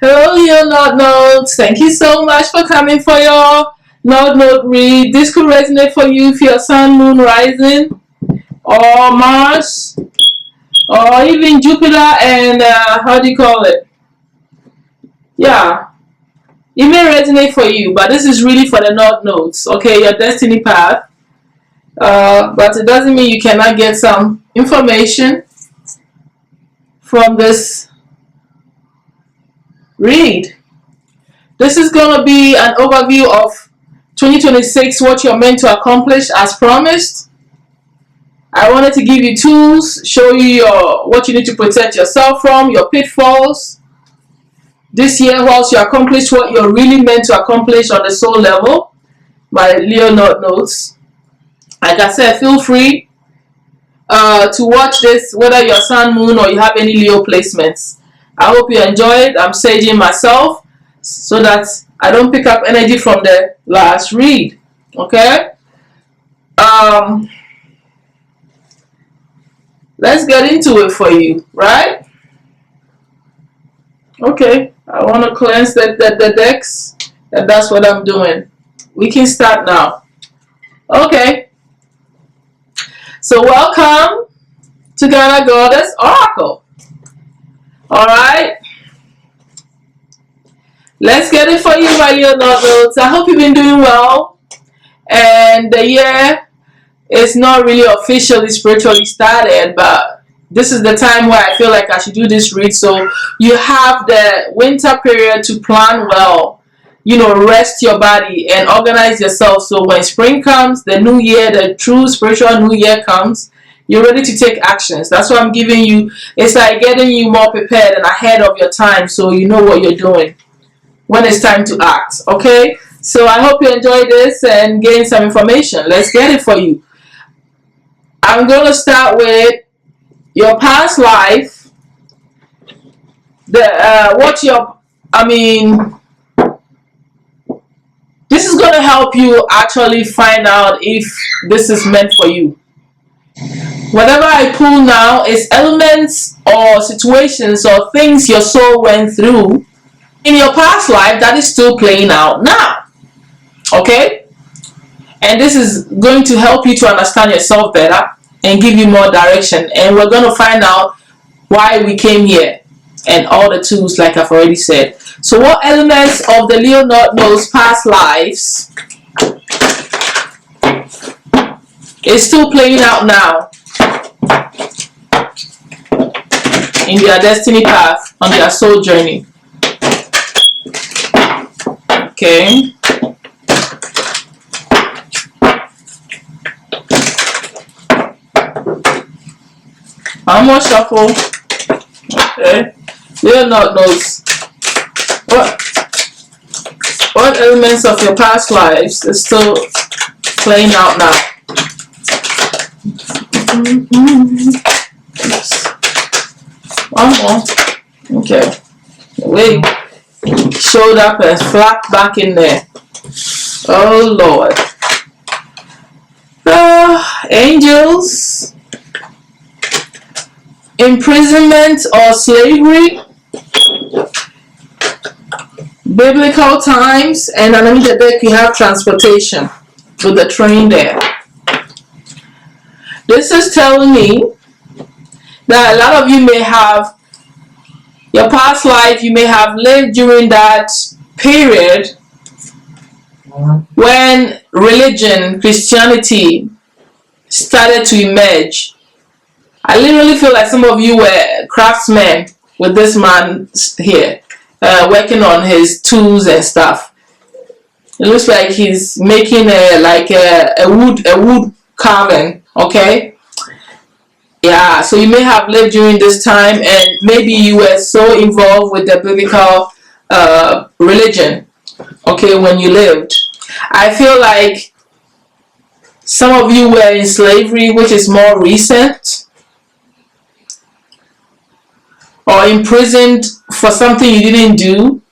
Hello, your Node Notes. Thank you so much for coming for your Node read. This could resonate for you if you're Sun, Moon, Rising, or Mars, or even Jupiter and how do you call it? Yeah, it may resonate for you, but this is really for the Node Notes. Okay, your destiny path. But it doesn't mean you cannot get some information from this read. This is going to be an overview of 2026, what you're meant to accomplish as promised. I wanted to give you tools, show you what you need to protect yourself from, your pitfalls. This year, whilst you accomplish what you're really meant to accomplish on the soul level, my Leo Node Notes. Like I said, feel free to watch this, whether you're Sun, Moon, or you have any Leo placements. I hope you enjoy it. I'm saging myself so that I don't pick up energy from the last read. Okay? Let's get into it for you, right? Okay. I want to cleanse the decks, and that's what I'm doing. We can start now. Okay. So welcome to Ghana Goddess Oracle. Alright. Let's get it for you, my Leo Node Notes. I hope you've been doing well. And the year is not really officially spiritually started, but this is the time where I feel like I should do this read. So you have the winter period to plan well. You know, rest your body and organize yourself. So when spring comes, the new year, the true spiritual new year comes, you're ready to take actions. That's what I'm giving you. It's like getting you more prepared and ahead of your time so you know what you're doing when it's time to act. Okay? So I hope you enjoy this and gain some information. Let's get it for you. I'm going to start with your past life. This is going to help you actually find out if this is meant for you. Whatever I pull now is elements or situations or things your soul went through in your past life that is still playing out now. Okay? And this is going to help you to understand yourself better and give you more direction. And we're going to find out why we came here and all the tools, like I've already said. So what elements of the Leo Node Notes past lives is still playing out now in their destiny path, on their soul journey? Okay. One more shuffle. Okay. Leo Node Notes. What elements of your past lives is still playing out now? One more. Okay. Wait. Showed up and flapped back in there. Oh Lord. Angels. Imprisonment or slavery. Biblical times. And underneath the deck we have transportation with the train there. This is telling me that a lot of you may have your past life, you may have lived during that period when religion, Christianity started to emerge. I literally feel like some of you were craftsmen with this man here, working on his tools and stuff. It looks like he's making a wood carving. Okay, yeah, so you may have lived during this time and maybe you were so involved with the biblical religion, okay, when you lived. I feel like some of you were in slavery, which is more recent, or imprisoned for something you didn't do,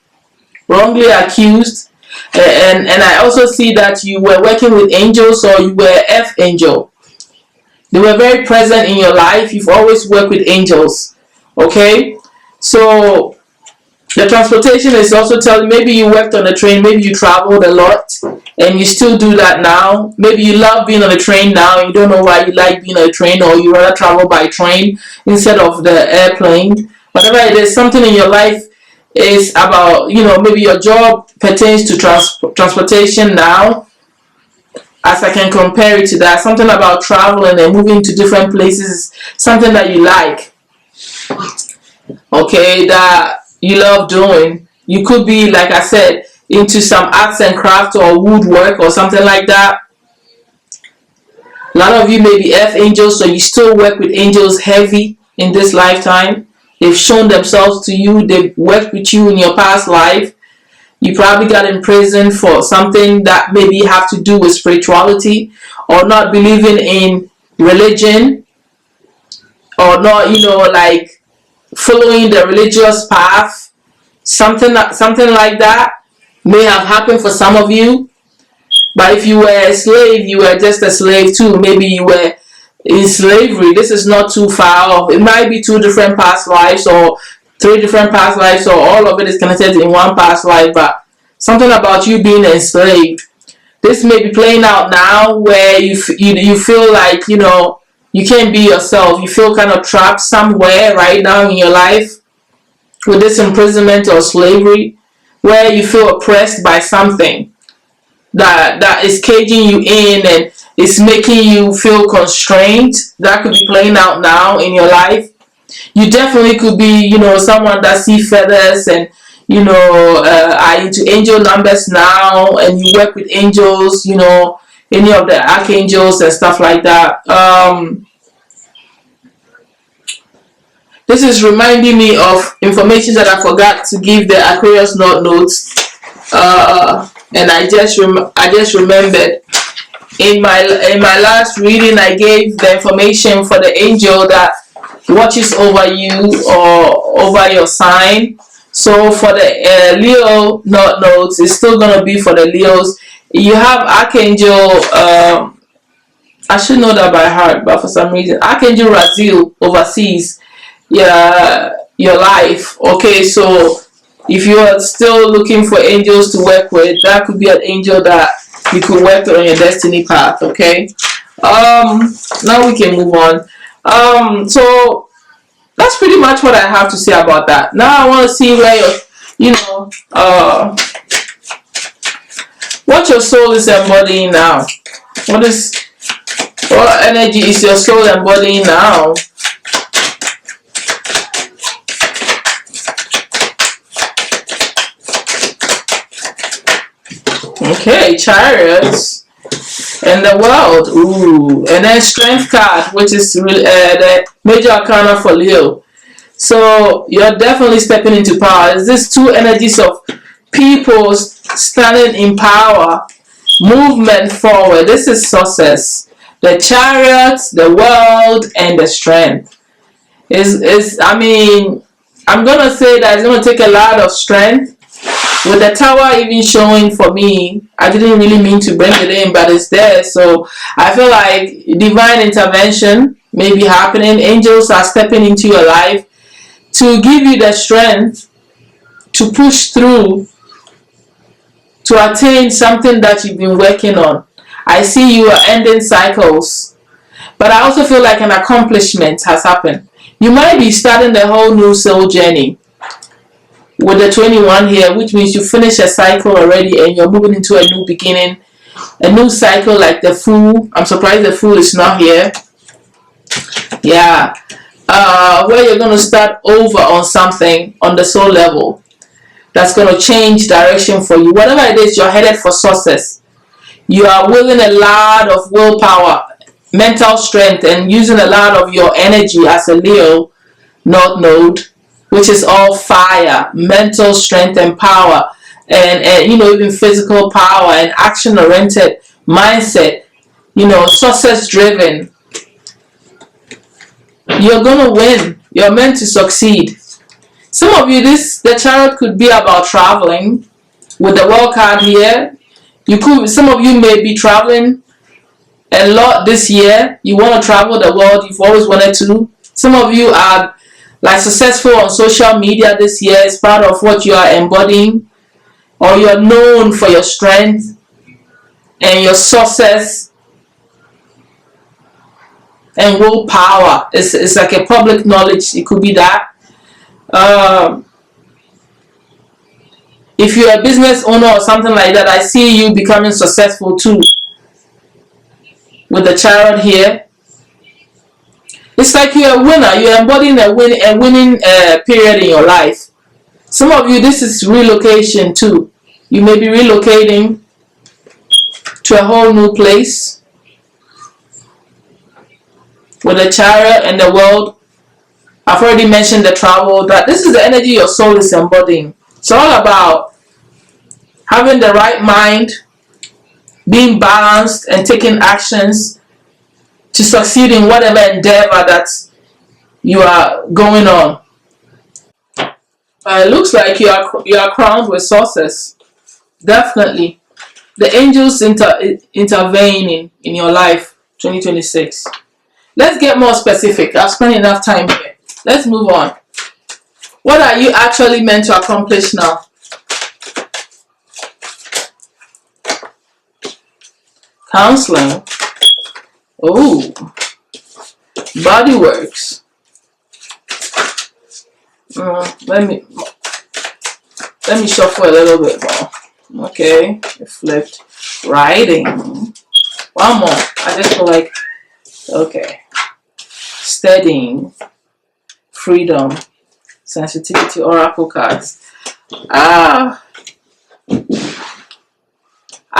wrongly accused. And I also see that you were working with angels, or you were F angel. They were very present in your life. You've always worked with angels. Okay? So the The transportation is also telling, maybe you worked on a train, maybe you traveled a lot and you still do that now. Maybe you love being on a train now and you don't know why you like being on a train, or you rather travel by train instead of the airplane. Whatever it is, something in your life is about, maybe your job pertains to transportation now, as I can compare it to that. Something about traveling and moving to different places, something that you like, okay, that you love doing. You could be, like I said, into some arts and crafts or woodwork or something like that. A lot of you may be earth angels, so you still work with angels heavy in this lifetime. They've shown themselves to you. They've worked with you in your past life. You probably got imprisoned for something that maybe have to do with spirituality, or not believing in religion, or not, like following the religious path. Something like that may have happened for some of you. But if you were a slave, you were just a slave too. Maybe you were in slavery. This is not too far off. It might be 2 different past lives, or 3 different past lives, or all of it is connected in one past life. But something about you being enslaved. This may be playing out now, where you feel like, you can't be yourself. You feel kind of trapped somewhere right now in your life with this imprisonment or slavery, where you feel oppressed by something that is caging you in and is making you feel constrained. That could be playing out now in your life. You definitely could be, someone that sees feathers and, are into angel numbers now, and you work with angels, any of the archangels and stuff like that. This is reminding me of information that I forgot to give the Aquarius North notes, and I just remembered in my last reading. I gave the information for the angel that watches over you or over your sign. So for the Leo North notes, it's still gonna be for the Leos. You have Archangel. I should know that by heart, but for some reason, Archangel Raziel oversees your life. Okay, so if you are still looking for angels to work with, that could be an angel that you could work with on your destiny path. Okay, now we can move on. So that's pretty much what I have to say about that. Now I want to see where what your soul is embodying now. What energy is your soul embodying now? Okay, Chariots and the World. Ooh, and then Strength card, which is the major arcana for Leo. So you're definitely stepping into power. Is this 2 energies of people standing in power, movement forward? This is success. The Chariots, the World, and the Strength. I mean, I'm gonna say that it's gonna take a lot of strength. With the Tower even showing for me, I didn't really mean to bring it in, but it's there. So I feel like divine intervention may be happening. Angels are stepping into your life to give you the strength to push through, to attain something that you've been working on. I see you are ending cycles, but I also feel like an accomplishment has happened. You might be starting the whole new soul journey with the 21 here, which means you finish a cycle already and you're moving into a new beginning, a new cycle, like the Fool. I'm surprised the Fool is not here. Yeah, where you're going to start over on something on the soul level that's going to change direction for you. Whatever it is, you're headed for success. You are willing a lot of willpower, mental strength, and using a lot of your energy as a Leo North node, which is all fire, mental strength and power, and even physical power and action-oriented mindset, success-driven. You're gonna win. You're meant to succeed. Some of you, the Chariot could be about traveling. With the World card here, some of you may be traveling a lot this year. You want to travel the world. You've always wanted to. Some of you are like successful on social media this year is part of what you are embodying, or you're known for your strength and your success and willpower. It's like a public knowledge. It could be that. If you're a business owner or something like that, I see you becoming successful too. With the Chariot here, it's like you're a winner. You're embodying a winning period in your life. Some of you, this is relocation too. You may be relocating to a whole new place. With the Chariot and the World, I've already mentioned the travel. That this is the energy your soul is embodying. It's all about having the right mind, being balanced, and taking actions to succeed in whatever endeavor that you are going on. It looks like you are crowned with success. Definitely. The angels intervening in your life, 2026. Let's get more specific. I've spent enough time here. Let's move on. What are you actually meant to accomplish now? Counseling. Oh, body works. Let me shuffle a little bit more. Okay, it flipped. Writing. One more. I just feel like, okay. Studying. Freedom. Sensitivity. Oracle cards. I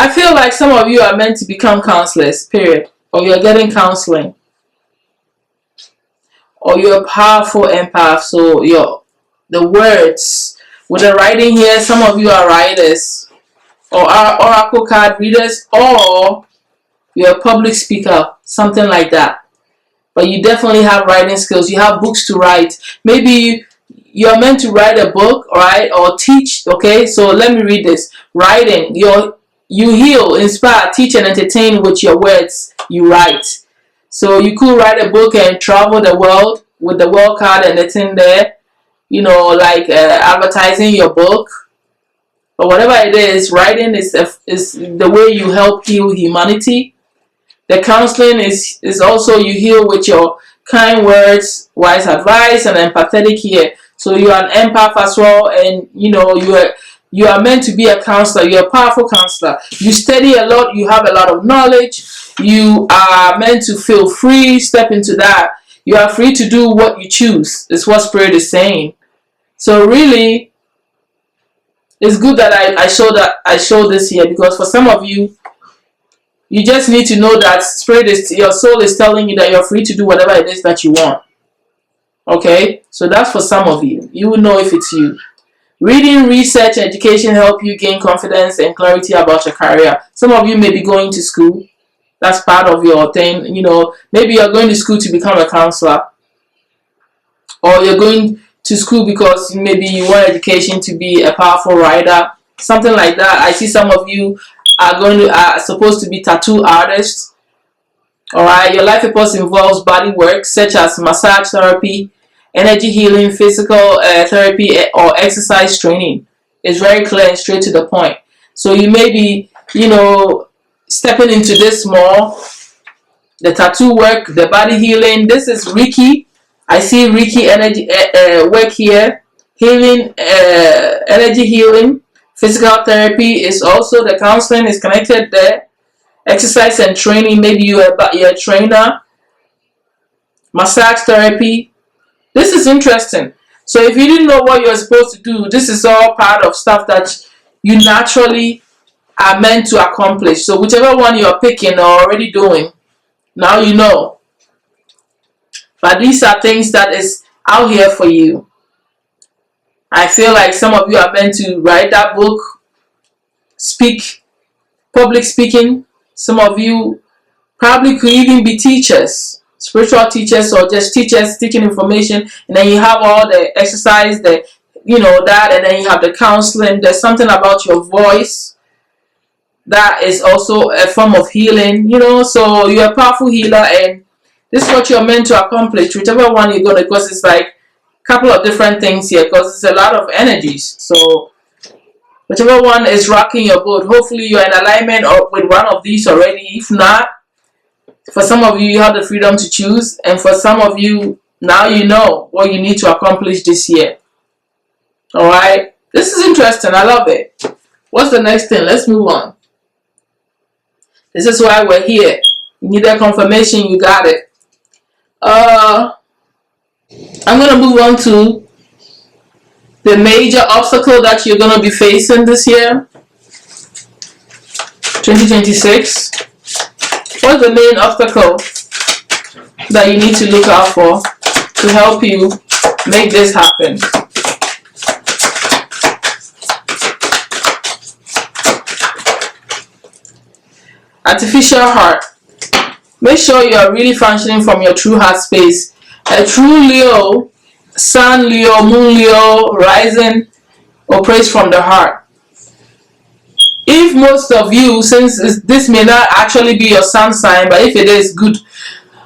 feel like some of you are meant to become counselors, period. Or you're getting counseling. Or you're a powerful empath. So the words with the writing here, some of you are writers or are oracle card readers, or you're a public speaker, something like that. But you definitely have writing skills. You have books to write. Maybe you're meant to write a book, right? Or teach. Okay, so let me read this. Writing. You heal, inspire, teach, and entertain with your words you write. So you could write a book and travel the world with the world card and the thing there. You know, like advertising your book or whatever it is. Writing is the way you help heal humanity. The counseling is also you heal with your kind words, wise advice, and empathetic here. So you are an empath as well, and you know you are meant to be a counselor. You're a powerful counselor. You study a lot. You have a lot of knowledge. You are meant to feel free. Step into that. You are free to do what you choose. Is what Spirit is saying. So really, it's good that I show this here, because for some of you, you just need to know that your soul is telling you that you're free to do whatever it is that you want. Okay, so that's for some of you. You will know if it's you. Reading, research, education help you gain confidence and clarity about your career. Some of you may be going to school. That's part of your thing. You know, maybe you're going to school to become a counselor, or you're going to school because maybe you want education to be a powerful writer, something like that. I see some of you are supposed to be tattoo artists. All right, your life purpose involves body work such as massage therapy, energy healing, physical therapy, or exercise training. It's very clear and straight to the point. So you may be, you know, stepping into this more. The tattoo work, the body healing. This is Reiki. I see Reiki energy work here. Healing, energy healing. Physical therapy is also, the counseling is connected there. Exercise and training, maybe you're a trainer. Massage therapy. This is interesting. So if you didn't know what you're supposed to do, this is all part of stuff that you naturally are meant to accomplish. So whichever one you're picking or already doing, now you know. But these are things that is out here for you. I feel like some of you are meant to write that book, speak, public speaking. Some of you probably could even be teachers, spiritual teachers, or just teachers teaching information. And then you have all the exercise, that, and then you have the counseling. There's something about your voice that is also a form of healing, so you're a powerful healer, and this is what you're meant to accomplish, whichever one you're going to, because it's like couple of different things here because it's a lot of energies. So whichever one is rocking your boat, hopefully you're in alignment with one of these already. If not, for some of you, you have the freedom to choose, and for some of you, now you know what you need to accomplish this year. All right, this is interesting. I love it. What's the next thing? Let's move on. This is why we're here. You need that confirmation. You got it. I'm gonna move on to the major obstacle that you're gonna be facing this year, 2026. What's the main obstacle that you need to look out for to help you make this happen? Artificial heart. Make sure you are really functioning from your true heart space. A true Leo, Sun Leo, Moon Leo, rising operates from the heart. If most of you, since this may not actually be your sun sign, but if it is, good.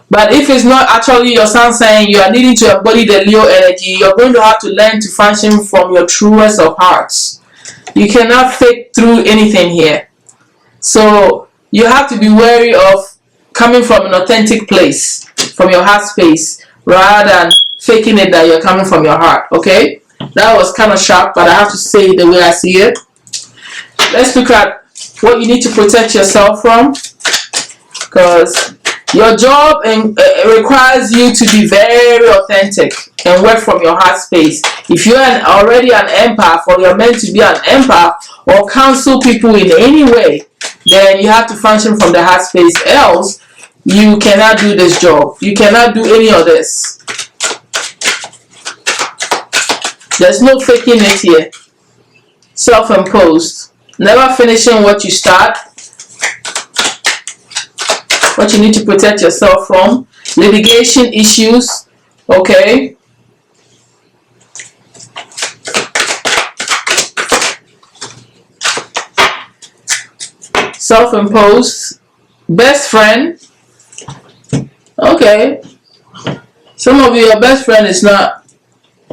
But if it's not actually your sun sign, you are needing to embody the Leo energy. You're going to have to learn to function from your truest of hearts. You cannot fake through anything here. So you have to be wary of coming from an authentic place, from your heart space, rather than faking it that you're coming from your heart. Okay? That was kind of sharp, but I have to say it the way I see it. Let's look at what you need to protect yourself from, because your job requires you to be very authentic and work from your heart space. If you're already an empath, or you're meant to be an empath, or counsel people in any way, then you have to function from the heart space. Else, you cannot do this job. You cannot do any of this. There's no faking it here. Self-imposed. Never finishing what you start. What you need to protect yourself from. Litigation issues. Okay. Self-imposed. Best friend. Okay. Some of you, your best friend is not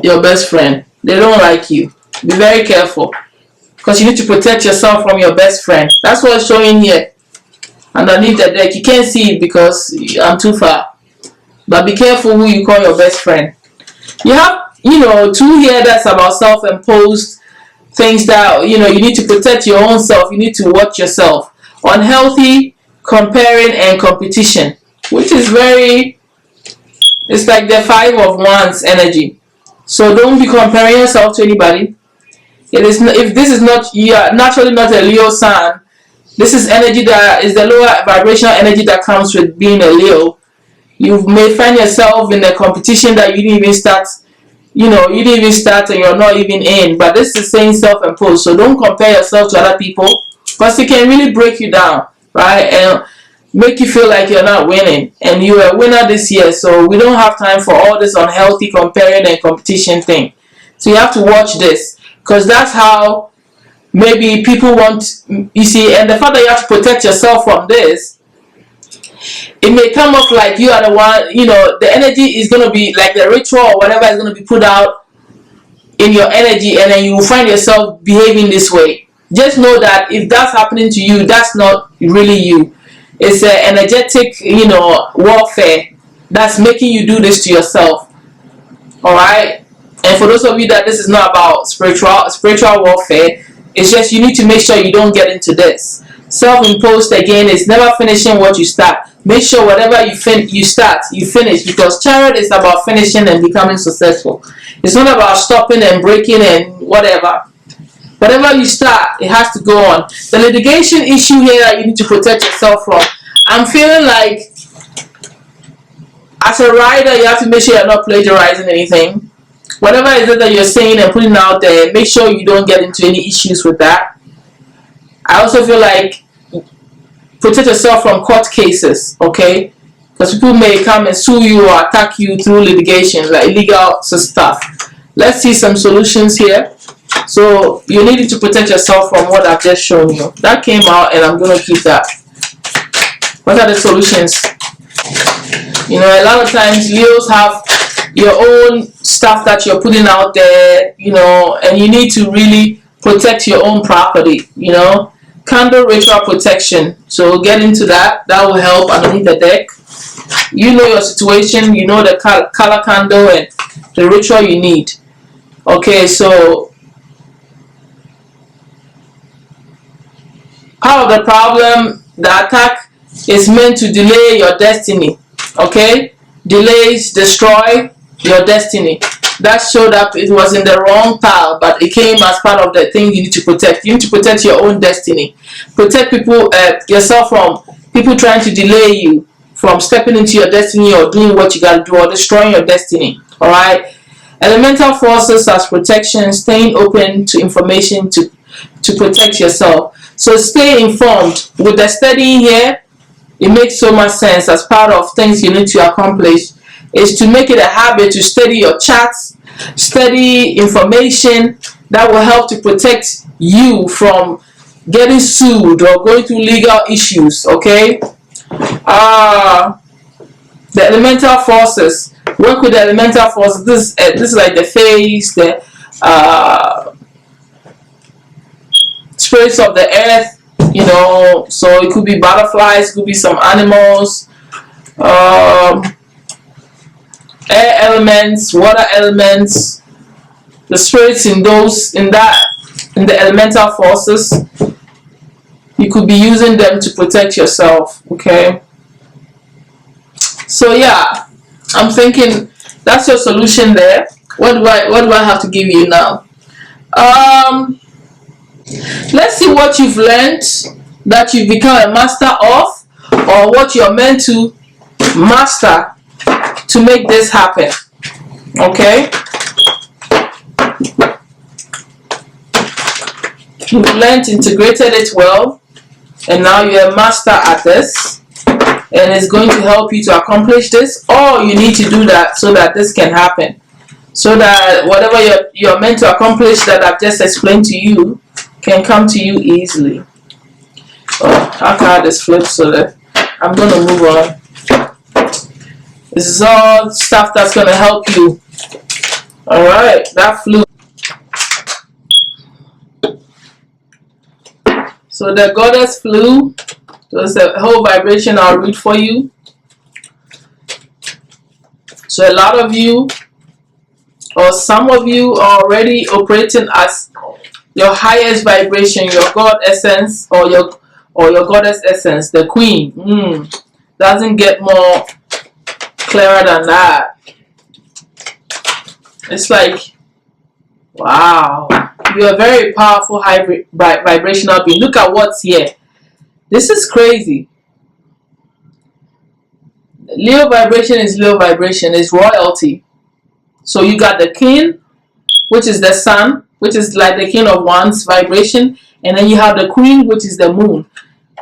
your best friend. They don't like you. Be very careful, because you need to protect yourself from your best friend. That's what's showing here underneath the deck. You can't see it because I'm too far, but be careful who you call your best friend. You have, two here that's about self-imposed things that, you need to protect your own self. You need to watch yourself. Unhealthy comparing and competition, which is it's like the 5 of Wands energy. So don't be comparing yourself to anybody. If this is not, you are naturally not a Leo sun. This is energy that is the lower vibrational energy that comes with being a Leo. You may find yourself in a competition that you didn't even start. You didn't even start and you're not even in. But this is saying self-imposed. So don't compare yourself to other people, because it can really break you down, right? And make you feel like you're not winning. And you're a winner this year. So we don't have time for all this unhealthy comparing and competition thing. So you have to watch this, because that's how maybe people want, you see, and the fact that you have to protect yourself from this, it may come off like you are the one, the energy is going to be like the ritual or whatever is going to be put out in your energy, and then you will find yourself behaving this way. Just know that if that's happening to you, that's not really you. It's an energetic, warfare that's making you do this to yourself. All right? And for those of you that this is not about spiritual warfare, it's just you need to make sure you don't get into this. Self-imposed, again, is never finishing what you start. Make sure whatever you start, you finish, because Chariot is about finishing and becoming successful. It's not about stopping and breaking and whatever. Whatever you start, it has to go on. The litigation issue here that you need to protect yourself from. I'm feeling like, as a writer, you have to make sure you're not plagiarizing anything. Whatever it is that you're saying and putting out there, make sure you don't get into any issues with that. I also feel like protect yourself from court cases, okay? Because people may come and sue you or attack you through litigation, like illegal stuff. Let's see some solutions here. So you need to protect yourself from what I've just shown you. That came out, and I'm going to keep that. What are the solutions? A lot of times Leos have your own stuff that you're putting out there, you know, and you need to really protect your own property, you know. Candle ritual protection. So get into that. That will help underneath the deck. You know your situation, you know the color candle and the ritual you need. Okay, so part of the problem, the attack is meant to delay your destiny. Okay, delays destroy your destiny. That showed up, it was in the wrong pile, but it came as part of the thing you need to protect. You need to protect your own destiny. Protect people, yourself from people trying to delay you from stepping into your destiny or doing what you got to do or destroying your destiny. All right. Elemental forces as protection, staying open to information to protect yourself. So stay informed. With the studying here, it makes so much sense as part of things you need to accomplish is to make it a habit to study your charts, study information that will help to protect you from getting sued or going through legal issues. Okay. The elemental forces. Work with the elemental forces. This is like the face, the spirits of the earth. You know, so it could be butterflies, it could be some animals, air elements, water elements, the spirits in the elemental forces. You could be using them to protect yourself. Okay. So yeah, I'm thinking that's your solution there. What do I have to give you now? Let's see what you've learned that you've become a master of, or what you're meant to master to make this happen. Okay. You've learned, integrated it well, and now you're a master at this, and it's going to help you to accomplish this. Or you need to do that so that this can happen, so that whatever you're meant to accomplish that I've just explained to you can come to you easily. Oh, our card is flipped, so that I'm going to move on. This is all stuff that's going to help you. Alright, that flew. So the goddess flew. So it's a whole vibration I'll read for you. So a lot of you, or some of you, are already operating as your highest vibration, your God essence, or your goddess essence, the queen. Doesn't get more clearer than that. It's like, wow, you're a very powerful high vibrational being. Look at what's here. This is crazy. Leo vibration is Leo vibration, is royalty. So you got the king, which is the sun, which is like the king of wands vibration, and then you have the queen, which is the moon,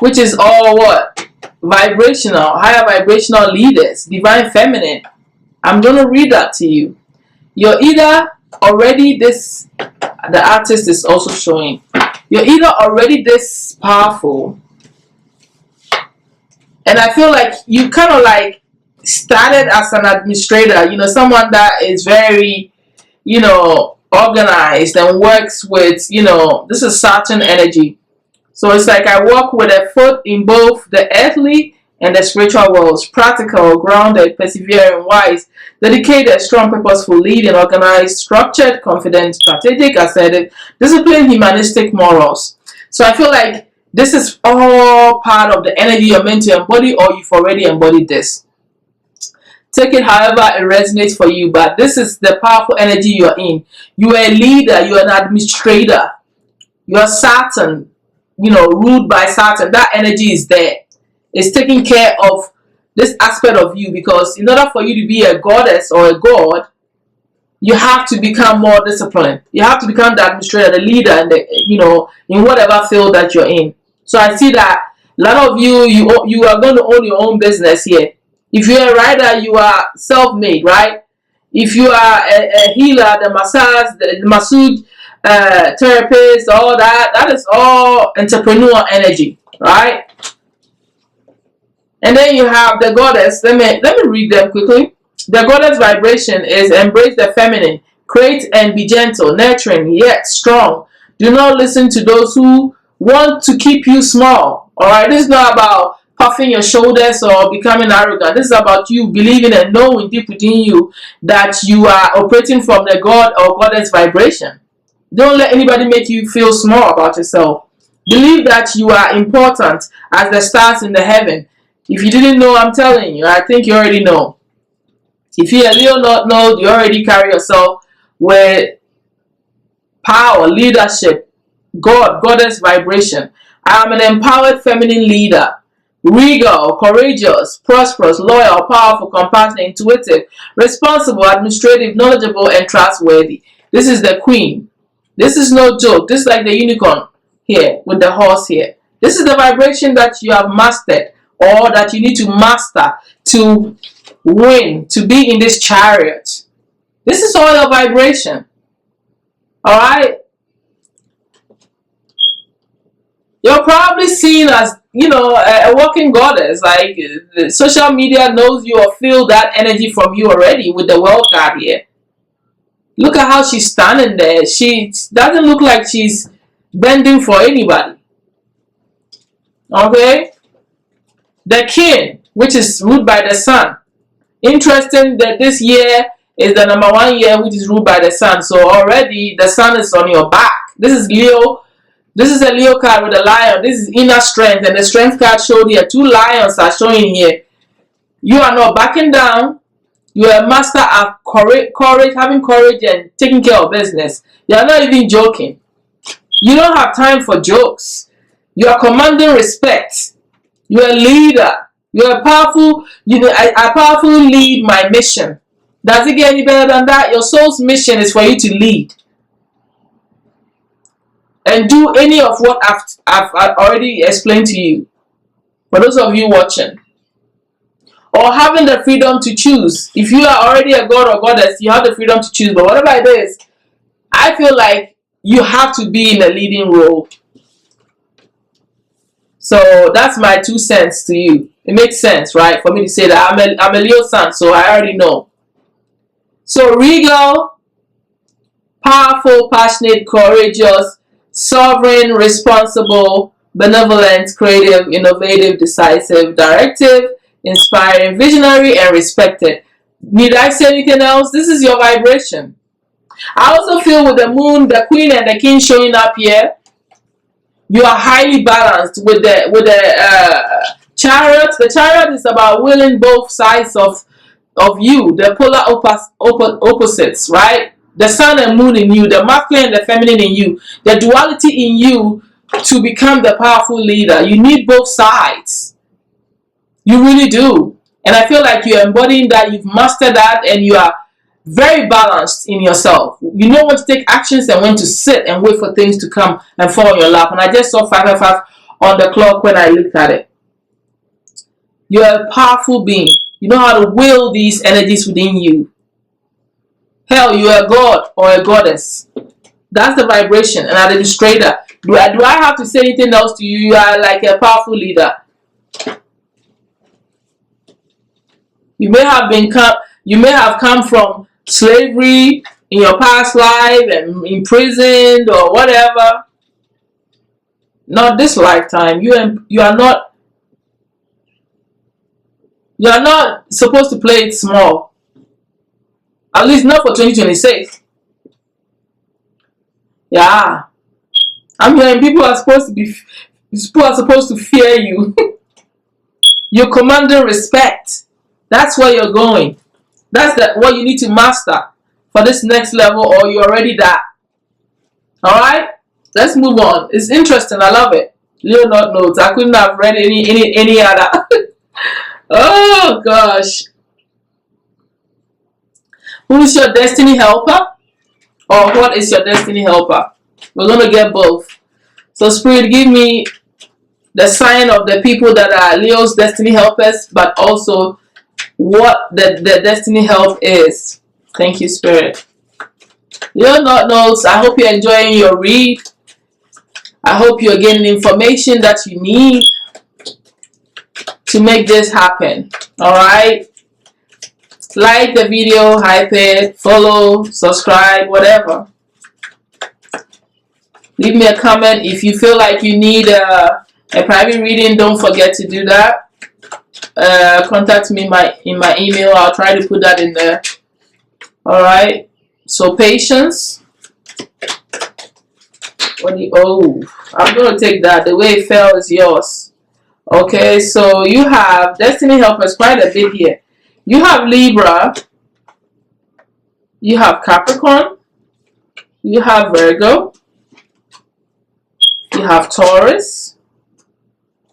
which is all what? Vibrational, higher vibrational leaders, divine feminine. I'm going to read that to you. You're either already this, the artist is also showing, you're either already this powerful, and I feel like you kind of like started as an administrator, you know, someone that is very, you know, organized and works with, you know, this is Saturn energy. So it's like I walk with a foot in both the earthly and the spiritual worlds. Practical, grounded, persevering, wise, dedicated, strong, purposeful, leading, organized, structured, confident, strategic, assertive, disciplined, humanistic, morals. So I feel like this is all part of the energy you're meant to embody, or you've already embodied this. Take it however it resonates for you, but this is the powerful energy you're in. You're a leader, you're an administrator, you're Saturn, you know, ruled by Saturn. That energy is there. It's taking care of this aspect of you, because in order for you to be a goddess or a god, you have to become more disciplined. You have to become the administrator, the leader, and the, you know, in whatever field that you're in. So I see that a lot of you are going to own your own business here. If you're a writer, you are self-made, right? If you are a healer, the massage, the massage therapist, all that is all entrepreneur energy, right? And then you have the goddess. Let me read them quickly. The goddess vibration is embrace the feminine, create and be gentle, nurturing, yet strong. Do not listen to those who want to keep you small. Alright, this is not about puffing your shoulders or becoming arrogant. This is about you believing and knowing deep within you that you are operating from the God or goddess vibration. Don't let anybody make you feel small about yourself. Believe that you are important as the stars in the heaven. If you didn't know, I'm telling you, I think you already know. If you are not know, you already carry yourself with power, leadership, God, goddess vibration. I am an empowered feminine leader. Regal, courageous, prosperous, loyal, powerful, compassionate, intuitive, responsible, administrative, knowledgeable, and trustworthy. This is the queen. This is no joke. This is like the unicorn here with the horse here. This is the vibration that you have mastered or that you need to master to win, to be in this chariot. This is all your vibration. Alright? You're probably seen as, you know, a walking goddess. Like, social media knows you or feel that energy from you already with the world card here. Look at how she's standing there. She doesn't look like she's bending for anybody. Okay? The king, which is ruled by the sun. Interesting that this year is the #1 year which is ruled by the sun. So already the sun is on your back. This is Leo. This is a Leo card with a lion. This is inner strength. And the strength card showed here. 2 lions are showing here. You are not backing down. You are a master of courage, having courage and taking care of business. You are not even joking. You don't have time for jokes. You are commanding respect. You are a leader. You are powerful. You know, I powerfully lead my mission. Does it get any better than that? Your soul's mission is for you to lead and do any of what I've already explained to you. For those of you watching, or having the freedom to choose. If you are already a god or goddess, you have the freedom to choose. But whatever it is, I feel like you have to be in a leading role. So that's my 2 cents to you. It makes sense, right, for me to say that. I'm a Leo sun, so I already know. So regal, powerful, passionate, courageous, sovereign, responsible, benevolent, creative, innovative, decisive, directive, inspiring, visionary, and respected. Need I say anything else? This is your vibration. I also feel with the moon, the queen, and the king showing up here, you are highly balanced with the chariot. The chariot is about willing both sides of you, the polar opposites, right? The sun and moon in you, the masculine and the feminine in you, the duality in you to become the powerful leader. You need both sides. You really do. And I feel like you're embodying that, you've mastered that, and you are very balanced in yourself. You know when to take actions and when to sit and wait for things to come and fall on your lap. And I just saw 555 on the clock when I looked at it. You're a powerful being. You know how to will these energies within you. Hell, you're a god or a goddess. That's the vibration. And an administrator. Do I have to say anything else to you? You are like a powerful leader. You may have come from slavery in your past life and imprisoned or whatever. Not this lifetime. You are not supposed to play it small. At least not for 2026. Yeah. I'm hearing people are supposed to fear you. You're commanding respect. That's where you're going. That's what you need to master for this next level, or you're already that. Alright? Let's move on. It's interesting. I love it. Leo not notes. I couldn't have read any other. Oh gosh. Who is your destiny helper? Or what is your destiny helper? We're going to get both. So Spirit, give me the sign of the people that are Leo's destiny helpers, but also what the destiny help is. Thank you, Spirit. Leo not knows. I hope you're enjoying your read. I hope you're getting information that you need to make this happen. All right. Like the video, hype it, follow, subscribe, whatever. Leave me a comment. If you feel like you need a private reading, don't forget to do that. Contact me in my email. I'll try to put that in there. Alright. So patience. I'm going to take that. The way it fell is yours. Okay, so you have Destiny Helpers quite a bit here. You have Libra. You have Capricorn. You have Virgo. You have Taurus.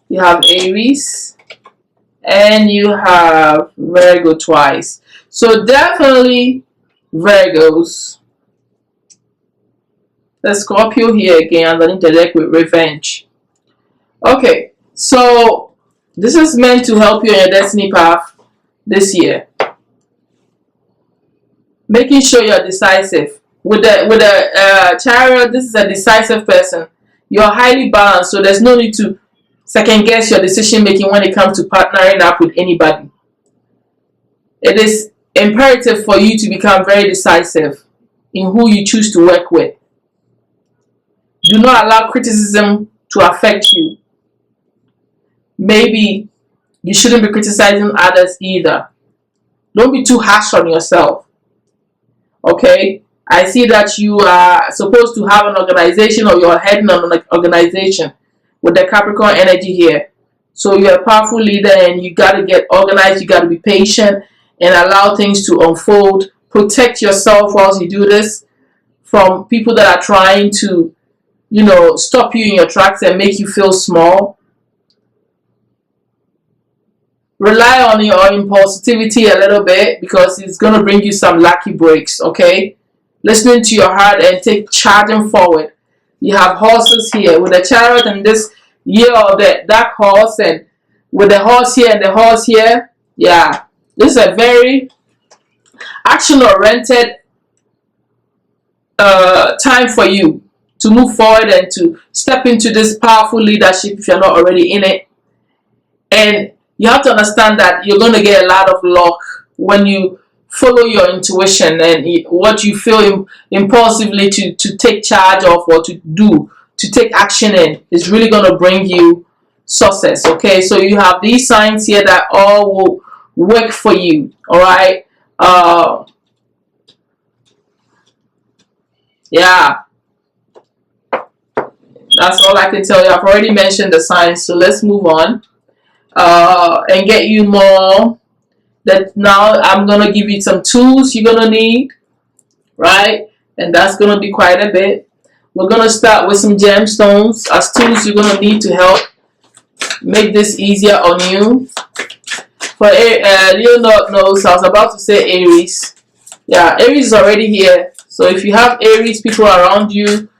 You have Aries. And you have Virgo twice. So definitely Virgos. The Scorpio here again underneath the deck with revenge. Okay, so this is meant to help you on your destiny path this year. Making sure you're decisive. With the Chariot, this is a decisive person. You're highly balanced, so there's no need to second guess your decision making when it comes to partnering up with anybody. It is imperative for you to become very decisive in who you choose to work with. Do not allow criticism to affect you. Maybe you shouldn't be criticizing others either. Don't be too harsh on yourself. Okay? I see that you are supposed to have an organization, or you're heading on an organization with the Capricorn energy here. So you're a powerful leader and you got to get organized. You got to be patient and allow things to unfold. Protect yourself whilst you do this from people that are trying to, you know, stop you in your tracks and make you feel small. Rely on your impulsivity a little bit because it's going to bring you some lucky breaks, okay? Listening to your heart and take charging forward. You have horses here with the Chariot and this year of the dark horse, and with the horse here and the horse here. Yeah, this is a very action-oriented time for you to move forward and to step into this powerful leadership if you're not already in it. And you have to understand that you're going to get a lot of luck when you follow your intuition and what you feel impulsively to take charge of or to do, to take action in, is really going to bring you success. Okay, so you have these signs here that all will work for you. All right. Yeah, that's all I can tell you. I've already mentioned the signs, so let's move on and get you more. That now I'm gonna give you some tools you're gonna need, right? And that's gonna be quite a bit. We're gonna start with some gemstones as tools you're gonna need to help make this easier on you. For Leo knows, I was about to say Aries. Yeah, Aries is already here. So if you have Aries people around you,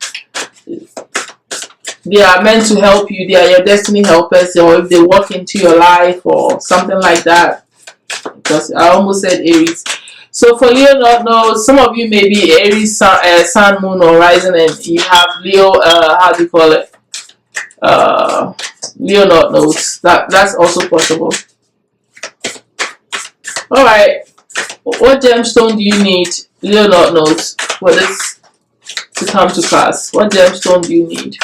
they are meant to help you. They are your destiny helpers, or if they walk into your life or something like that. Because I almost said Aries. So for Leo knows, some of you may be Aries, sun, moon, or rising, and you have Leo. How do you call it? Leo knows. That's also possible. All right. What gemstone do you need, Leo knows, for this to come to pass? What gemstone do you need?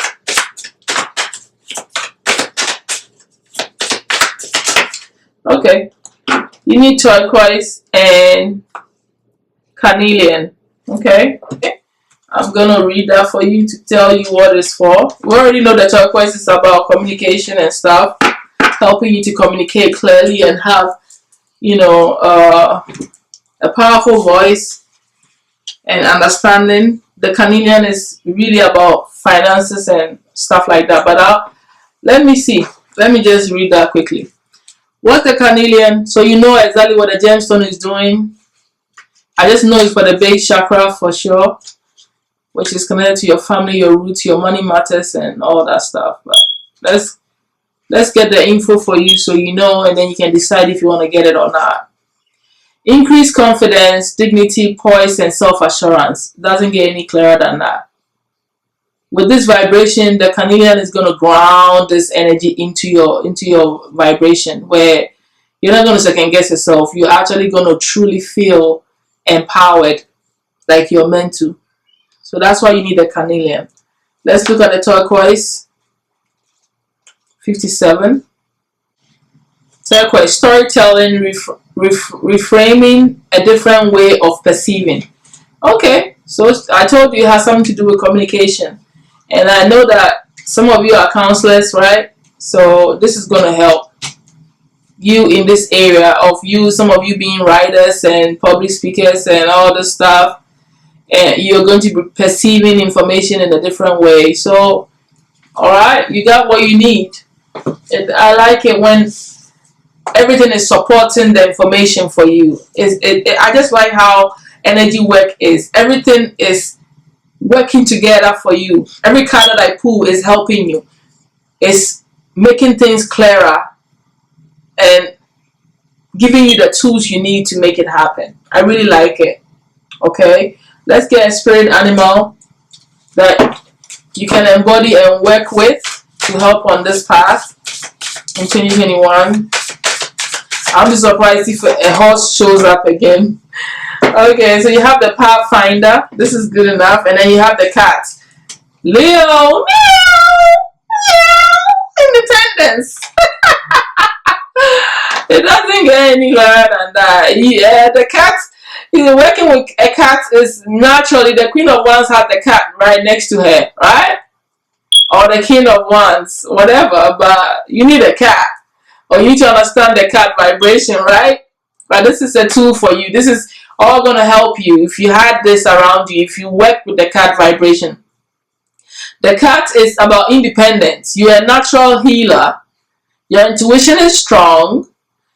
Okay. You need turquoise and carnelian. Okay. I'm gonna read that for you to tell you what it's for. We already know that turquoise is about communication and stuff, helping you to communicate clearly and have, you know, a powerful voice and understanding. The carnelian is really about finances and stuff like that. But let me see. Let me just read that quickly. What's the carnelian? So you know exactly what the gemstone is doing. I just know it's for the base chakra for sure, which is connected to your family, your roots, your money matters, and all that stuff. But let's get the info for you so you know, and then you can decide if you want to get it or not. Increase confidence, dignity, poise, and self-assurance. Doesn't get any clearer than that. With this vibration, the carnelian is going to ground this energy into your vibration, where You're not going to second guess yourself. You're actually going to truly feel empowered like you're meant to. So that's why you need the carnelian. Let's look at the turquoise. 57. Turquoise, storytelling, reframing a different way of perceiving. Okay, so I told you it has something to do with communication. And I know that some of you are counselors, right? So this is going to help you in this area of you, some of you being writers and public speakers and all this stuff. And you're going to be perceiving information in a different way. So, all right, you got what you need. I like it when everything is supporting the information for you. I just like how energy work is. Everything is working together for you. Every card that I pull is helping you. It's making things clearer and giving you the tools you need to make it happen. I really like it. Okay, let's get a spirit animal that you can embody and work with to help on this path in 2021. I'll be surprised if a horse shows up again. Okay, so you have the Pathfinder. This is good enough. And then you have the cat. Leo. Meow. Meow. Independence. It doesn't get any lower than that. Yeah, the cat, working with a cat is naturally, the Queen of Wands has the cat right next to her, right? Or the King of Wands, whatever, but you need a cat. Or you need to understand the cat vibration, right? But this is a tool for you. This is all going to help you if you had this around you, if you work with the cat vibration. The cat is about independence. You're a natural healer. Your intuition is strong.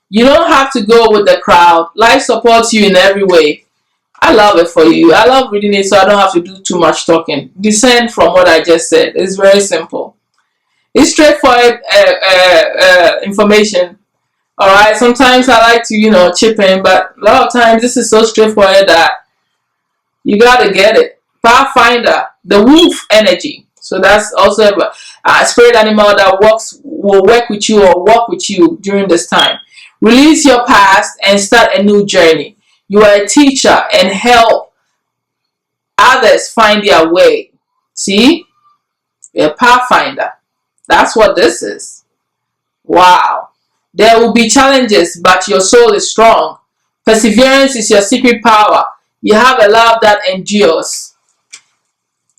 You don't have to go with the crowd. Life supports you in every way. I love it for you. I love reading it so I don't have to do too much talking. Descend from what I just said. It's very simple. It's straightforward information. Alright, sometimes I like to, chip in, but a lot of times this is so straightforward that you gotta get it. Pathfinder, the wolf energy. So that's also a spirit animal that will work with you or walk with you during this time. Release your past and start a new journey. You are a teacher and help others find their way. See? You're a pathfinder. That's what this is. Wow. There will be challenges, but your soul is strong. Perseverance is your secret power. You have a love that endures.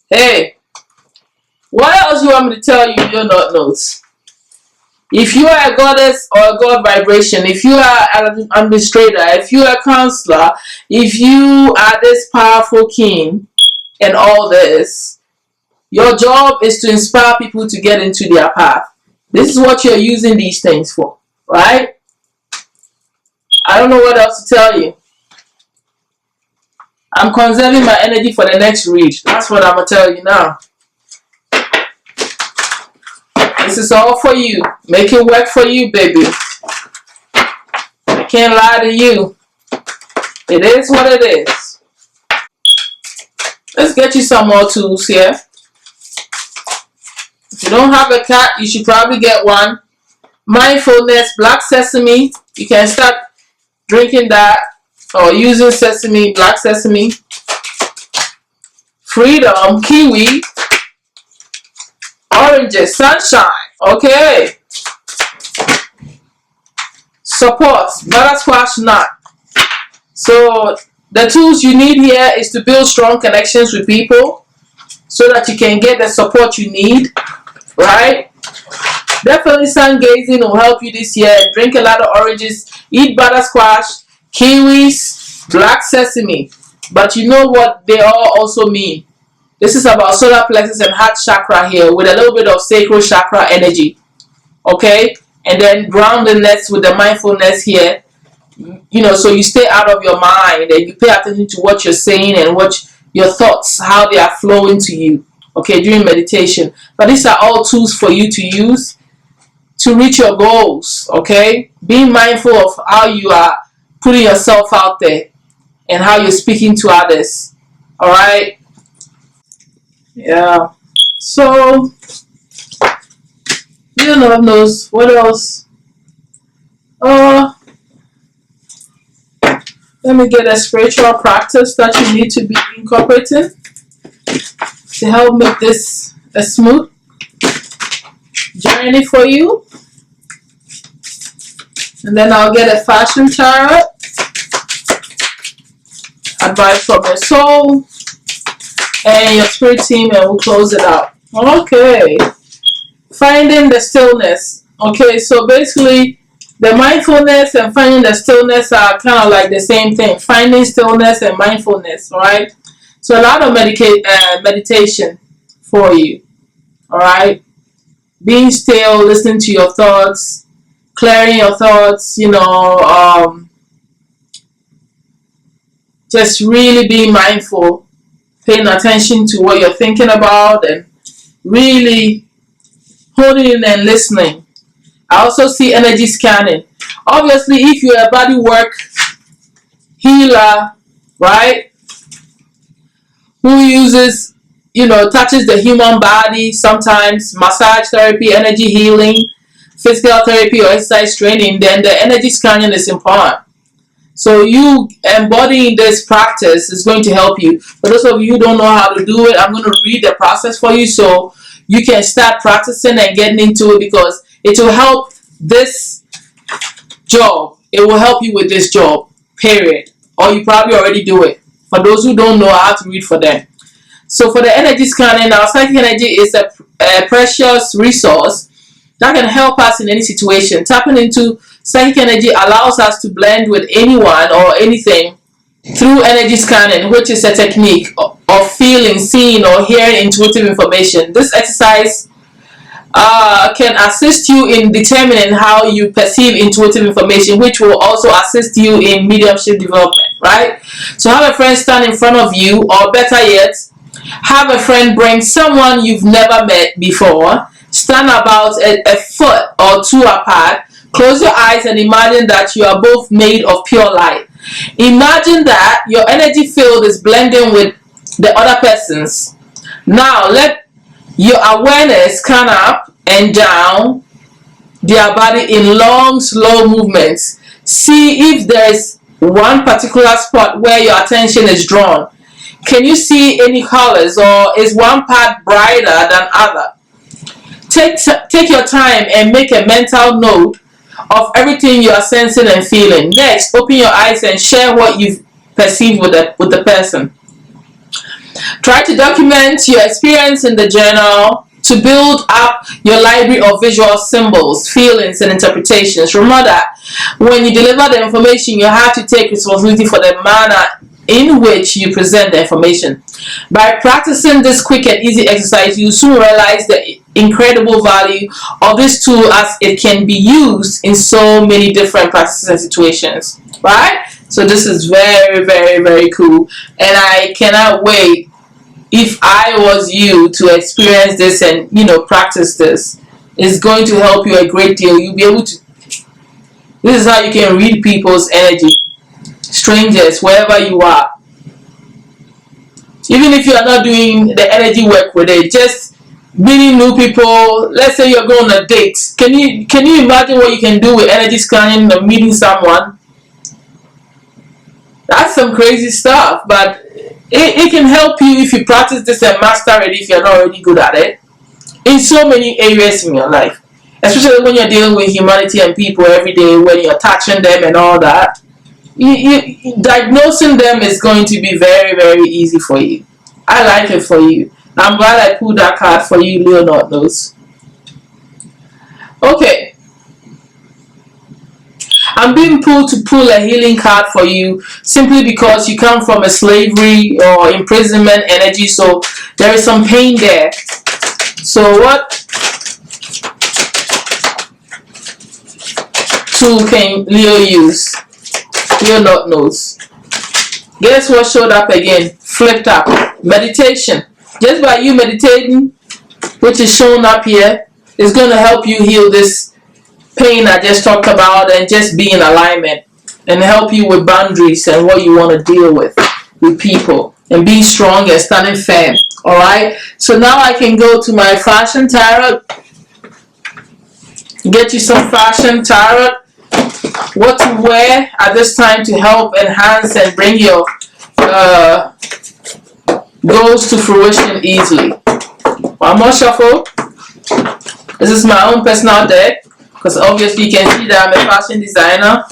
Hey, what else you want me to tell you you're not knows? If you are a goddess or a god vibration, if you are an administrator, if you are a counselor, if you are this powerful king and all this, your job is to inspire people to get into their path. This is what you're using these things for, right? I don't know what else to tell you. I'm conserving my energy for the next read. That's what I'm going to tell you now. This is all for you. Make it work for you, baby. I can't lie to you. It is what it is. Let's get you some more tools here. If you don't have a cat, you should probably get one. Mindfulness, black sesame. You can start drinking that or using sesame, black sesame. Freedom, kiwi. Oranges, sunshine. Okay. Support, butterscotch nut. So the tools you need here is to build strong connections with people so that you can get the support you need, right? Definitely sun gazing will help you this year. Drink a lot of oranges, eat butterscotch, kiwis, black sesame. But you know what they all also mean. This is about solar plexus and heart chakra here with a little bit of sacral chakra energy. Okay? And then groundedness with the mindfulness here. So you stay out of your mind and you pay attention to what you're saying and what your thoughts, how they are flowing to you. Okay, during meditation. But these are all tools for you to use to reach your goals. Okay? Being mindful of how you are putting yourself out there and how you're speaking to others. Alright? Yeah. So, you know, knows what else? Let me get a spiritual practice that you need to be incorporating to help make this a smooth journey for you. And then I'll get a fashion tarot, advice from your soul, and your spirit team, and we'll close it out. Okay. Finding the stillness. Okay, so basically, the mindfulness and finding the stillness are kind of like the same thing. Finding stillness and mindfulness, all right? So a lot of meditation for you, all right? Being still, listening to your thoughts, clearing your thoughts, just really being mindful, paying attention to what you're thinking about, and really holding in and listening. I also see energy scanning. Obviously, if you're a body work healer, right, who uses, touches the human body, sometimes massage therapy, energy healing, physical therapy, or exercise training, then the energy scanning is important. So you embodying this practice is going to help you. For those of you who don't know how to do it, I'm going to read the process for you so you can start practicing and getting into it, because it will help this job. It will help you with this job, period. Or you probably already do it. For those who don't know, I have to read for them. So for the energy scanning, now psychic energy is a precious resource that can help us in any situation. Tapping into psychic energy allows us to blend with anyone or anything through energy scanning, which is a technique of feeling, seeing, or hearing intuitive information. This exercise can assist you in determining how you perceive intuitive information, which will also assist you in mediumship development, right? So have a friend stand in front of you, or better yet, have a friend bring someone you've never met before. Stand about a foot or two apart. Close your eyes and imagine that you are both made of pure light. Imagine that your energy field is blending with the other person's. Now let your awareness scan up and down their body in long, slow movements. See if there is one particular spot where your attention is drawn. Can you see any colors, or is one part brighter than other? Take your time and make a mental note of everything you are sensing and feeling. Next, open your eyes and share what you've perceived with the person. Try to document your experience in the journal to build up your library of visual symbols, feelings, and interpretations. Remember that when you deliver the information, you have to take responsibility for the manner in which you present the information. By practicing this quick and easy exercise, you soon realize the incredible value of this tool, as it can be used in so many different practices and situations, right? So this is very, very, very cool, and I cannot wait, if I was you, to experience this and practice this. It's going to help you a great deal. You'll be able to, this is how you can read people's energy, strangers, wherever you are. Even if you are not doing the energy work with it, just meeting new people. Let's say you're going on a date. Can you imagine what you can do with energy scanning or meeting someone? That's some crazy stuff, but it can help you if you practice this and master it, if you're not already good at it, in so many areas in your life, especially when you're dealing with humanity and people every day, when you're touching them and all that. Diagnosing them is going to be very, very easy for you. I like it for you. I'm glad I pulled that card for you, Leonard knows. Okay. I'm being pulled to pull a healing card for you simply because you come from a slavery or imprisonment energy, so there is some pain there. So what tool can Leo use? Leonard knows. Guess what showed up again? Flipped up. Meditation. Just by you meditating, which is shown up here, is going to help you heal this pain I just talked about, and just be in alignment, and help you with boundaries and what you want to deal with people, and be strong and standing firm. Alright, so now I can go to my fashion tarot, get you some fashion tarot. what to wear at this time to help enhance and bring your goals to fruition easily. One more shuffle. This is my own personal deck, because obviously you can see that I'm a fashion designer.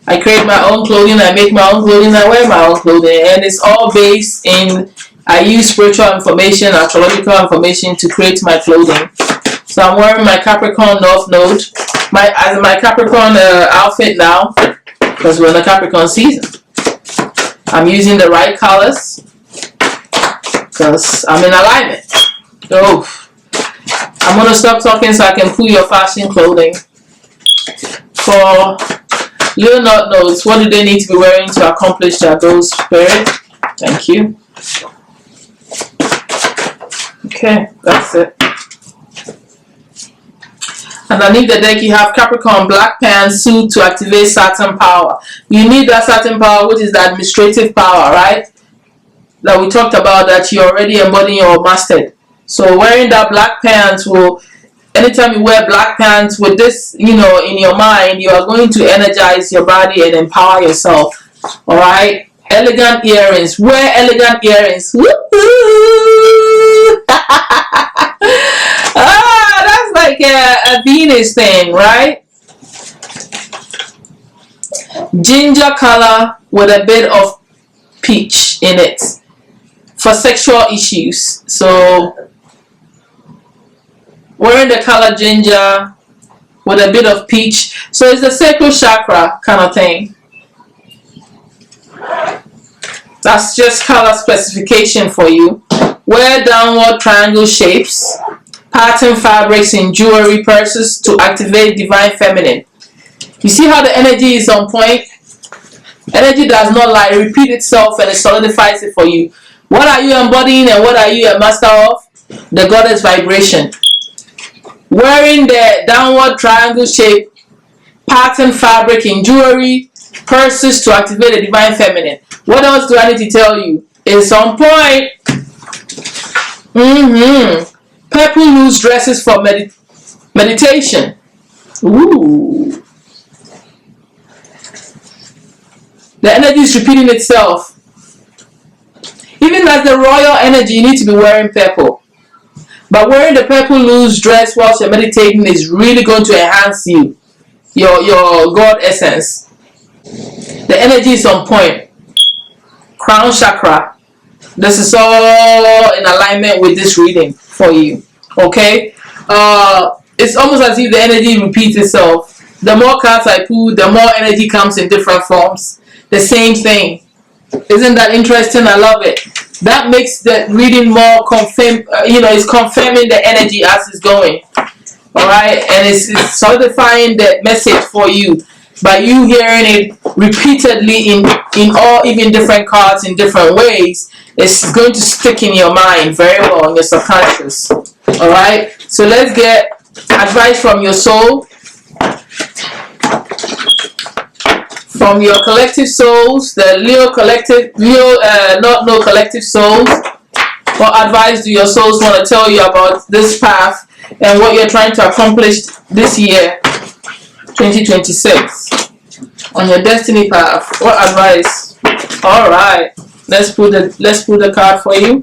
I create my own clothing, I make my own clothing, I wear my own clothing, and it's all based in, I use spiritual information, astrological information to create my clothing. So I'm wearing my Capricorn North Node, my Capricorn outfit now, because we're in the Capricorn season. I'm using the right colors, because I'm in alignment. Oh, I'm going to stop talking so I can pull your fashion clothing. For Leo North Nodes, what do they need to be wearing to accomplish their goals, Spirit? Thank you. Okay, that's it. Underneath the deck, you have Capricorn Black Pants Suit to activate Saturn power. You need that Saturn power, which is the administrative power, right? That we talked about, that you already embodying or mastered. So wearing that black pants will, anytime you wear black pants with this, you know, in your mind, you are going to energize your body and empower yourself. All right. Elegant earrings. Wear elegant earrings. Woo-hoo! That's like a Venus thing, right? Ginger color with a bit of peach in it for sexual issues. So wearing the color ginger with a bit of peach. So it's a sacral chakra kind of thing. That's just color specification for you. Wear downward triangle shapes, pattern fabrics in jewelry, purses to activate divine feminine. You see how the energy is on point? Energy does not lie, repeat itself, and it solidifies it for you. What are you embodying and what are you a master of? The goddess vibration. Wearing the downward triangle shape pattern fabric in jewelry, purses to activate the divine feminine. What else do I need to tell you? It's on point. Purple loose dresses for meditation. Ooh. The energy is repeating itself. Even as the royal energy, you need to be wearing purple. But wearing the purple loose dress whilst you're meditating is really going to enhance you, your God essence. The energy is on point. Crown chakra. This is all in alignment with this reading for you. Okay? It's almost as if the energy repeats itself. The more cards I pull, the more energy comes in different forms. The same thing. Isn't that interesting? I love it. That makes the reading more it's confirming the energy as it's going. Alright? And it's solidifying the message for you by you hearing it repeatedly in all even different cards in different ways. It's going to stick in your mind very well, in your subconscious. Alright? So let's get advice from your soul, from your collective souls, the Leo collective souls. What advice do your souls want to tell you about this path and what you're trying to accomplish this year, 2026, on your destiny path? What advice? All right, let's pull the card for you.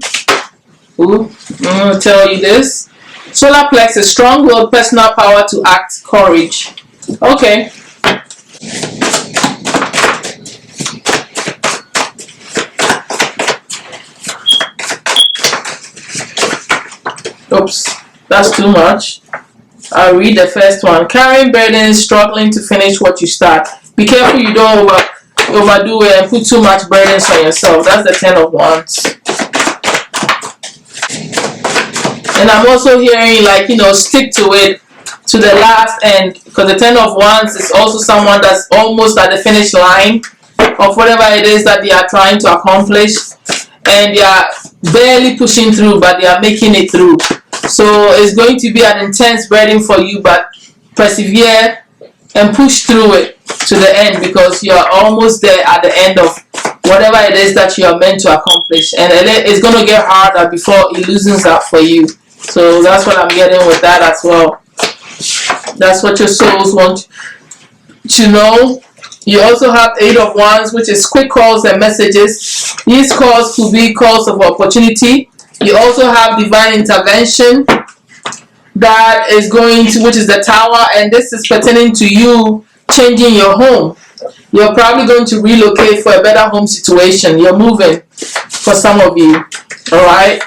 Ooh, I'm going to tell you this. Solar plexus, strong-willed, personal power to act, courage. Okay. Oops, that's too much. I'll read the first one. Carrying burdens, struggling to finish what you start. Be careful you don't overdo it and put too much burdens on yourself. That's the 10 of Wands. And I'm also hearing, like, stick to it to the last end, because the 10 of Wands is also someone that's almost at the finish line of whatever it is that they are trying to accomplish, and they are barely pushing through, but they are making it through. So it's going to be an intense burden for you, but persevere and push through it to the end, because you are almost there at the end of whatever it is that you are meant to accomplish, and it's going to get harder before it loosens up for you. So that's what I'm getting with that as well. That's what your souls want to know. You also have Eight of Wands, which is quick calls and messages. These calls could be calls of opportunity. You also have divine intervention that is going to, which is the Tower, and this is pertaining to you changing your home. You're probably going to relocate for a better home situation. You're moving for some of you. All right.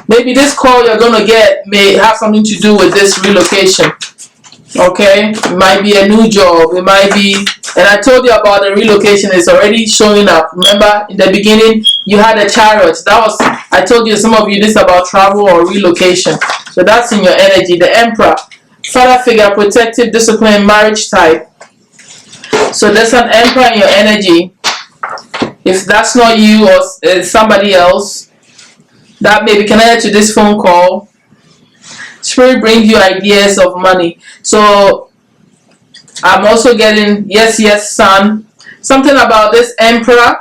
Maybe this call you're going to get may have something to do with this relocation. Okay, it might be a new job, it might be, and I told you about the relocation. It's already showing up. Remember in the beginning you had a Chariot. That was, I told you, some of you, this about travel or relocation. So that's in your energy. The Emperor, father figure, protective, discipline, marriage type. So there's an Emperor in your energy. If that's not you or somebody else that may be connected to this phone call, Spirit brings you ideas of money. So I'm also getting yes, son. Something about this Emperor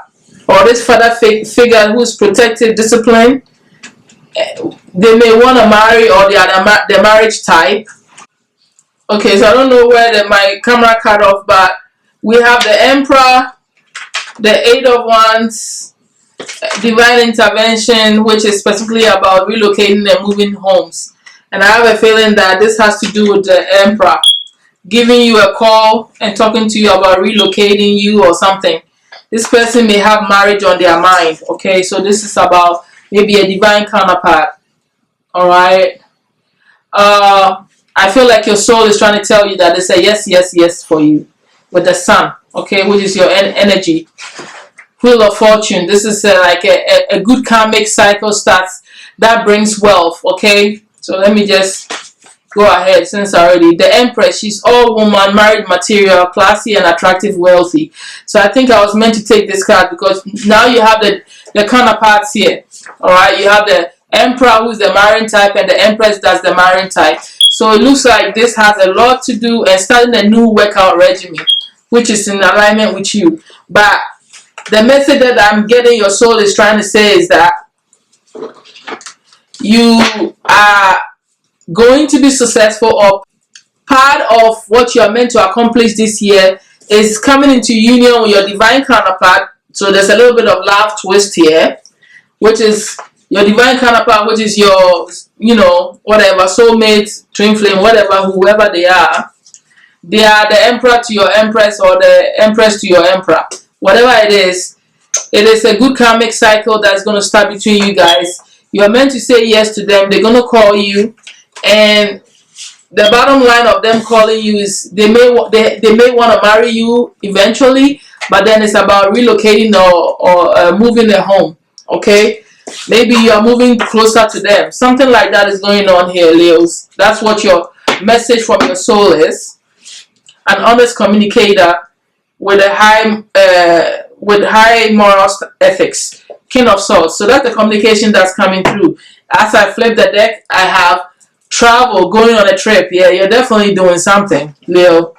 or this father figure who's protective, discipline. They may want to marry, or they are the marriage type. Okay, so I don't know where my camera cut off, but we have the Emperor, the Eight of Wands, divine intervention, which is specifically about relocating and moving homes. And I have a feeling that this has to do with the Emperor giving you a call and talking to you about relocating you or something. This person may have marriage on their mind. Okay, so this is about maybe a divine counterpart. All right. I feel like your soul is trying to tell you that it's a yes for you with the Sun. Okay, which is your energy. Wheel of Fortune. This is like a good karmic cycle starts that brings wealth. Okay. So let me just go ahead since already. The Empress, she's all woman, married, material, classy and attractive, wealthy. So I think I was meant to take this card because now you have the counterparts here. Alright, you have the Emperor who's the marrying type and the Empress that's the marrying type. So it looks like this has a lot to do and starting a new workout regimen, which is in alignment with you. But the message that I'm getting your soul is trying to say is that you are going to be successful, or part of what you are meant to accomplish this year is coming into union with your divine counterpart. So there's a little bit of love twist here, which is your divine counterpart, which is your, whatever, soulmate, twin flame, whatever, whoever they are. They are the Emperor to your Empress or the Empress to your Emperor. Whatever it is a good karmic cycle that's going to start between you guys. You are meant to say yes to them. They're going to call you, and the bottom line of them calling you is they may want to marry you eventually, but then it's about relocating or moving their home. Okay, maybe you are moving closer to them. Something like that is going on here, Leos. That's what your message from your soul is. An honest communicator with a high moral ethics. King of Swords. So that's the communication that's coming through. As I flip the deck, I have travel, going on a trip. Yeah, you're definitely doing something, Leo.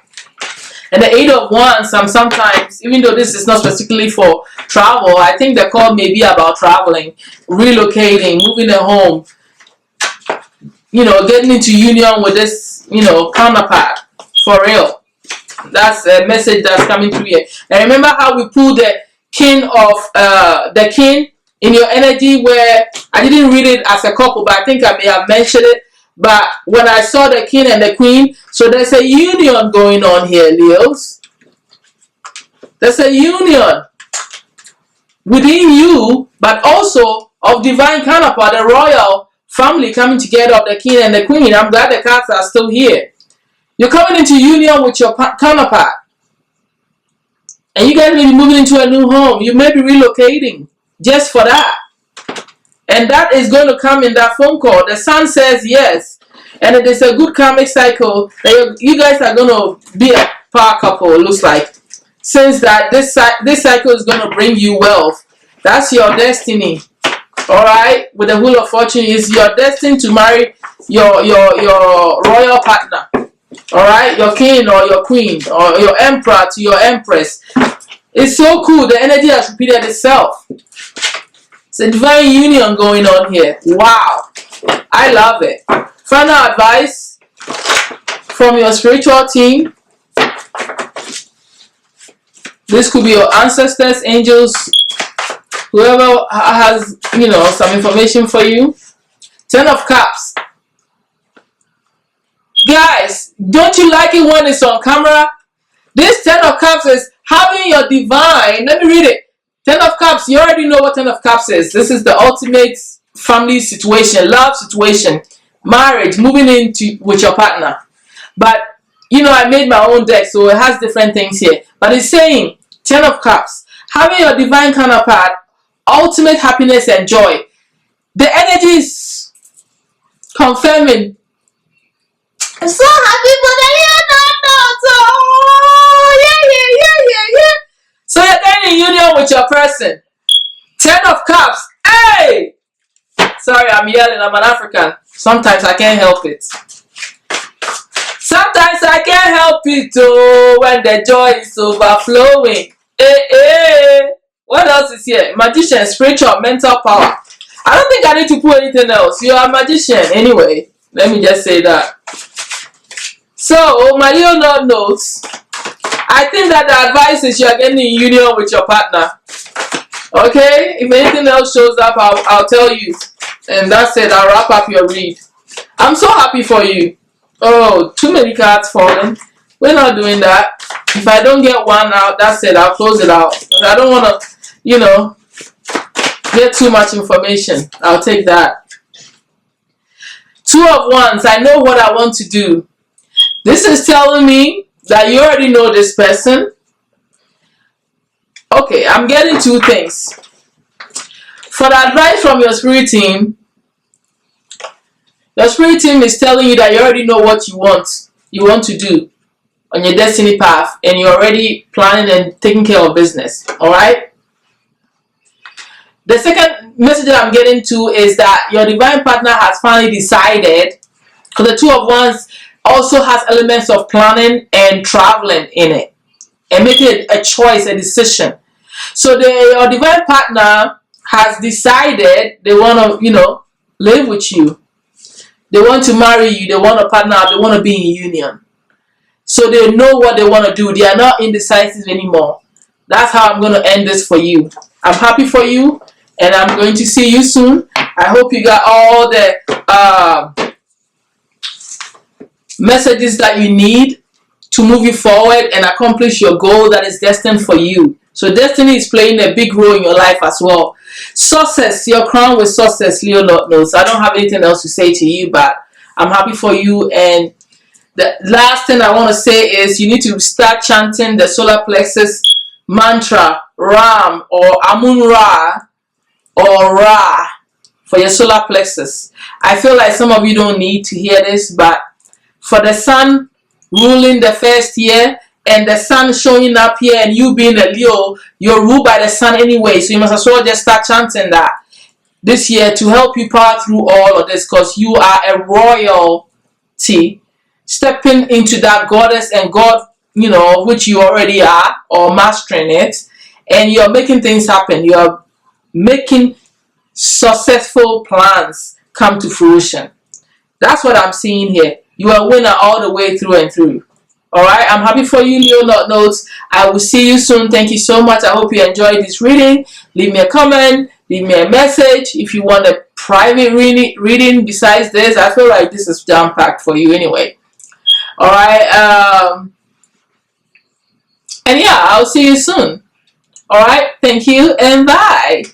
And the Eight of Wands, sometimes, even though this is not specifically for travel, I think the call may be about traveling, relocating, moving a home, getting into union with this, counterpart. For real. That's a message that's coming through here. And remember how we pulled the King of the King in your energy, where I didn't read it as a couple, but I think I may have mentioned it. But when I saw the King and the Queen, so there's a union going on here, Leos. There's a union within you, but also of divine counterpart, the royal family coming together of the King and the Queen. I'm glad the cards are still here. You're coming into union with your counterpart. And you guys may be moving into a new home. You may be relocating just for that. And that is going to come in that phone call. The Sun says yes. And it is a good karmic cycle that you guys are going to be a power couple, it looks like. Since that this cycle is going to bring you wealth. That's your destiny. Alright? With the Wheel of Fortune, is your destiny to marry your royal partner. Alright, your king or your queen or your emperor to your empress. It's so cool. The energy has repeated itself. It's a divine union going on here. Wow. I love it. Final advice from your spiritual team. This could be your ancestors, angels, whoever has, some information for you. 10 of Cups. Guys, don't you like it when it's on camera? This 10 of Cups is having your divine. Let me read it. 10 of Cups, you already know what 10 of Cups is. This is the ultimate family situation, love situation, marriage, moving into with your partner. But, I made my own deck, so it has different things here. But it's saying, 10 of Cups, having your divine counterpart, ultimate happiness and joy. The energy is confirming. I'm so happy for the yeah. So you're getting in union with your person. 10 of Cups. Hey! Sorry, I'm yelling. I'm an African. Sometimes I can't help it. Sometimes I can't help it, oh, when the joy is overflowing. What else is here? Magician, spiritual, mental power. I don't think I need to put anything else. You're a magician anyway. Let me just say that. So, my little Lord knows. I think that the advice is you're getting in union with your partner. Okay? If anything else shows up, I'll tell you. And that's it. I'll wrap up your read. I'm so happy for you. Oh, too many cards falling. We're not doing that. If I don't get one out, that's it. I'll close it out. I don't want to, get too much information. I'll take that. 2 of Wands. I know what I want to do. This is telling me that you already know this person. Okay, I'm getting 2 things. For the advice from your spirit team, your spirit team is telling you that you already know what you want to do on your destiny path, and you're already planning and taking care of business. Alright? The second message that I'm getting to is that your divine partner has finally decided, because the 2 of Wands also has elements of planning and traveling in it, and making a choice, a decision. So your divine partner has decided they want to, live with you. They want to marry you. They want to partner up. They want to be in union. So they know what they want to do. They are not indecisive anymore. That's how I'm going to end this for you. I'm happy for you, and I'm going to see you soon. I hope you got all the messages that you need to move you forward and accomplish your goal that is destined for you. So destiny is playing a big role in your life as well. Success, your crown with success, Leo Lord knows. I don't have anything else to say to you, but I'm happy for you. And the last thing I want to say is you need to start chanting the solar plexus mantra, Ram or Amun Ra or Ra for your solar plexus. I feel like some of you don't need to hear this, but for the sun ruling the first year, and the sun showing up here, and you being a Leo, you're ruled by the sun anyway. So you must as well just start chanting that this year to help you power through all of this, because you are a royalty stepping into that goddess and God, which you already are, or mastering it, and you're making things happen. You're making successful plans come to fruition. That's what I'm seeing here. You are a winner all the way through and through. Alright, I'm happy for you, Leo Lord knows. I will see you soon. Thank you so much. I hope you enjoyed this reading. Leave me a comment. Leave me a message. If you want a private reading besides this, I feel like this is jam-packed for you anyway. Alright, and yeah, I'll see you soon. Alright, thank you and bye.